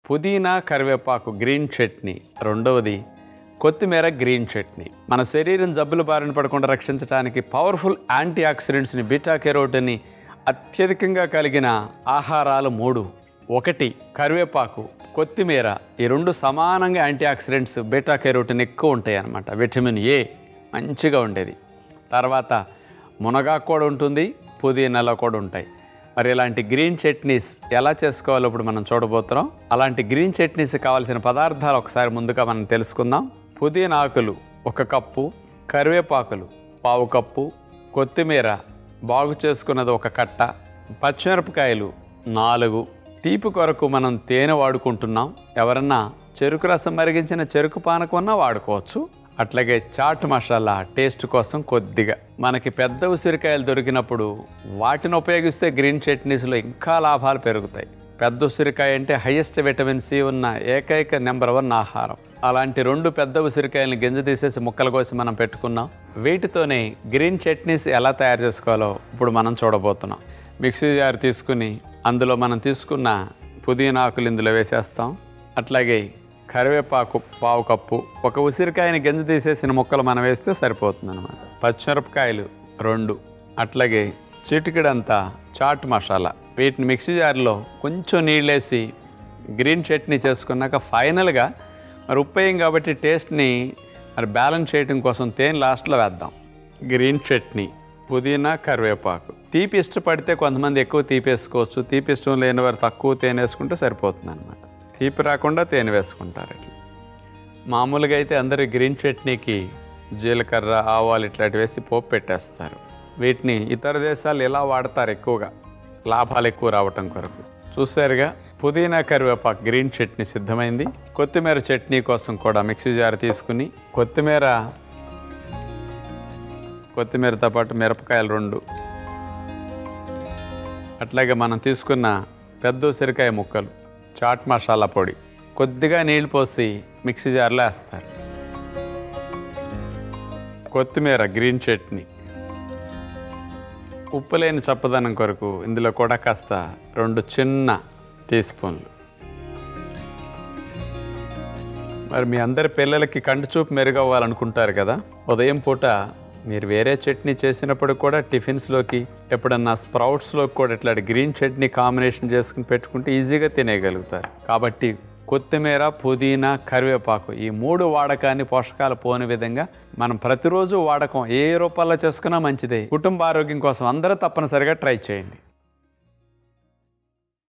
పుదీనా కరివేపాకు గ్రీన్ చట్నీ, రెండవది కొత్తిమీర గ్రీన్ చట్నీ. మన శరీరం జబ్బుల బారిన పడకుండా రక్షించడానికి పవర్ఫుల్ యాంటీ ఆక్సిడెంట్స్ని, బీటా కెరోటిన్ని అత్యధికంగా కలిగిన ఆహారాలు 3. 1 కరివేపాకు, కొత్తిమీర. ఈ 2 సమానంగా యాంటీ ఆక్సిడెంట్స్, బీటా కెరోటిన్ ఎక్కువ ఉంటాయి అన్నమాట. విటమిన్ ఏ మంచిగా ఉండేది. తర్వాత మునగాకు కూడా ఉంటుంది, పుదీనాలో కూడా ఉంటాయి. మరి ఇలాంటి గ్రీన్ చట్నీస్ ఎలా చేసుకోవాలో ఇప్పుడు మనం చూడబోతున్నాం. అలాంటి గ్రీన్ చట్నీస్ కావాల్సిన పదార్థాలు ఒకసారి ముందుగా మనం తెలుసుకుందాం. పుదీనా ఆకులు 1 కప్పు, కరివేపాకులు 1/2 కప్పు, కొత్తిమీర బాగు చేసుకున్నది 1 కట్ట, పచ్చిమిరపకాయలు 4. తీపి కొరకు మనం తేనె వాడుకుంటున్నాం. ఎవరన్నా చెరుకు రసం మరిగించిన చెరుకు పానకం వాడుకోవచ్చు. అట్లాగే చాట్ మసాలా టేస్ట్ కోసం కొద్దిగా. మనకి పెద్ద ఉసిరికాయలు దొరికినప్పుడు వాటిని ఉపయోగిస్తే గ్రీన్ చట్నీస్లో ఇంకా లాభాలు పెరుగుతాయి. పెద్ద ఉసిరికాయ అంటే హైయెస్ట్ విటమిన్ సి ఉన్న ఏకైక నెంబర్ 1 ఆహారం. అలాంటి 2 పెద్ద ఉసిరికాయలను గింజ తీసేసి ముక్కల కోసి మనం పెట్టుకున్నాం. వీటితోనే గ్రీన్ చట్నీస్ ఎలా తయారు చేసుకోవాలో ఇప్పుడు మనం చూడబోతున్నాం. మిక్సీ జార్ తీసుకుని అందులో మనం తీసుకున్న పుదీనా ఆకులు ఇందులో వేసేస్తాం. అట్లాగే కరివేపాకు 1/2 కప్పు, 1 ఉసిరికాయని గింజ తీసేసిన ముక్కలు మనం వేస్తే సరిపోతుంది అన్నమాట. పచ్చిమిరపకాయలు 2, అట్లాగే చిటికెడంతా చాట్ మసాలా. వీటిని మిక్సీ జార్లో కొంచెం నీళ్ళేసి గ్రీన్ చట్నీ చేసుకున్నాక ఫైనల్గా మరి ఉప్పు వేయం కాబట్టి టేస్ట్ని మరి బ్యాలెన్స్ చేయడం కోసం తేనె లాస్ట్లో వేద్దాం. గ్రీన్ చట్నీ, పుదీనా, కరివేపాకు. తీపి ఇష్టపడితే కొంతమంది ఎక్కువ తీపి వేసుకోవచ్చు. తీపి ఇష్టం లేని వారు తక్కువ తేనె వేసుకుంటే సరిపోతుంది అన్నమాట. తీపి రాకుండా తేనె వేసుకుంటారు. ఇట్లా మామూలుగా అయితే అందరూ గ్రీన్ చట్నీకి జీలకర్ర, ఆవాలు ఇట్లాంటివి వేసి పోపు పెట్టేస్తారు. వీటిని ఇతర దేశాలు ఇలా వాడతారు ఎక్కువగా, లాభాలు ఎక్కువ రావటం కొరకు. చూసారుగా, పుదీనా కరివేపాకు గ్రీన్ చట్నీ సిద్ధమైంది. కొత్తిమీర చట్నీ కోసం కూడా మిక్సీ జార్ తీసుకుని కొత్తిమీరతో పాటు మిరపకాయలు 2, అట్లాగే మనం తీసుకున్న పెద్ద ఉసిరికాయ ముక్కలు, చాట్ మసాలా పొడి, కొద్దిగా నీళ్ళు పోసి మిక్సీ జార్లో వేస్తారు. కొత్తిమీర గ్రీన్ చట్నీ. ఉప్పు లేని చప్పదనం కొరకు ఇందులో కూడా కాస్త 2 చిన్న టీ స్పూన్లు. మరి మీ అందరి పిల్లలకి కంటి చూపు మెరుగవ్వాలనుకుంటారు కదా, ఉదయం పూట మీరు వేరే చట్నీ చేసినప్పుడు కూడా టిఫిన్స్లోకి, ఎప్పుడన్నా స్ప్రౌట్స్లోకి కూడా ఇట్లాంటి గ్రీన్ చట్నీ కాంబినేషన్ చేసుకుని పెట్టుకుంటే ఈజీగా తినేయగలుగుతారు. కాబట్టి కొత్తిమీర, పుదీనా, కరివేపాకు ఈ 3 వాడకాన్ని పోషకాలు పోని విధంగా మనం ప్రతిరోజు వాడకం ఏ రూపాల్లో చేసుకున్నా మంచిదే. కుటుంబ ఆరోగ్యం కోసం అందరూ తప్పనిసరిగా ట్రై చేయండి.